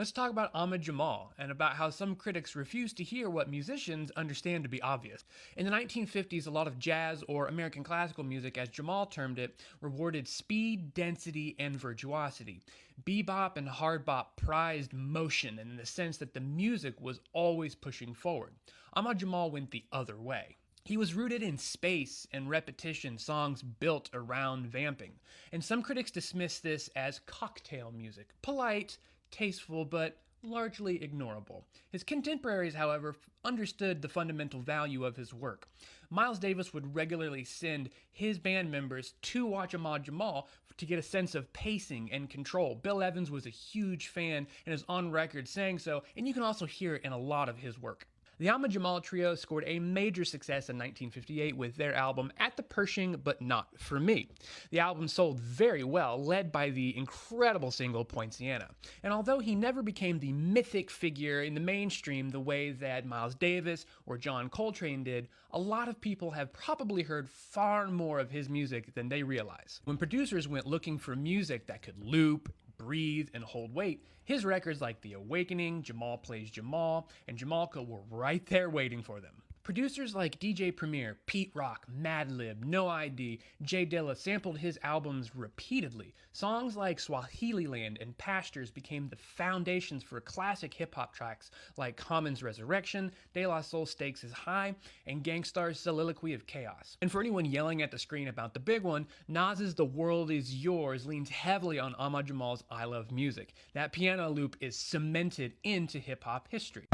Let's talk about Ahmad Jamal and about how some critics refuse to hear what musicians understand to be obvious. In the 1950s, a lot of jazz, or American classical music as Jamal termed it, rewarded speed, density, and virtuosity. Bebop and hard bop prized motion and in the sense that the music was always pushing forward. Ahmad Jamal went the other way. He was rooted in space and repetition, songs built around vamping. And some critics dismiss this as cocktail music, polite, tasteful, but largely ignorable. His contemporaries, however, understood the fundamental value of his work. Miles Davis would regularly send his band members to watch Ahmad Jamal to get a sense of pacing and control. Bill Evans was a huge fan and is on record saying so, and you can also hear it in a lot of his work. The Ahmad Jamal Trio scored a major success in 1958 with their album At the Pershing But Not For Me. The album sold very well, led by the incredible single Poinciana. And although he never became the mythic figure in the mainstream the way that Miles Davis or John Coltrane did, a lot of people have probably heard far more of his music than they realize. When producers went looking for music that could loop, breathe, and hold weight, his records like The Awakening, Jamal Plays Jamal, and Jamalca were right there waiting for them. Producers like DJ Premier, Pete Rock, Madlib, No ID, Jay Dilla sampled his albums repeatedly. Songs like Swahili Land and Pastures became the foundations for classic hip-hop tracks like Common's Resurrection, De La Soul Stakes is High, and Gangstar's Soliloquy of Chaos. And for anyone yelling at the screen about the big one, Nas's The World Is Yours leans heavily on Ahmad Jamal's I Love Music. That piano loop is cemented into hip-hop history.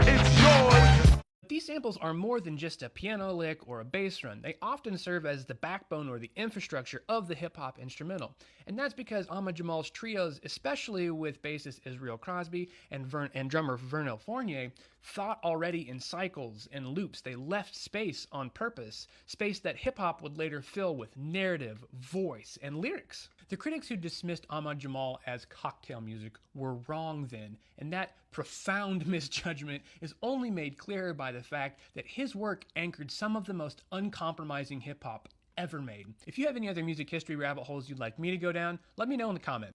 It's yours. These samples are more than just a piano lick or a bass run. They often serve as the backbone or the infrastructure of the hip-hop instrumental. And that's because Ahmad Jamal's trios, especially with bassist Israel Crosby and drummer Vernel Fournier, thought already in cycles and loops. They left space on purpose, space that hip-hop would later fill with narrative, voice, and lyrics. The critics who dismissed Ahmad Jamal as cocktail music were wrong then, and that profound misjudgment is only made clearer by the fact that his work anchored some of the most uncompromising hip-hop ever made. If you have any other music history rabbit holes you'd like me to go down, let me know in the comments.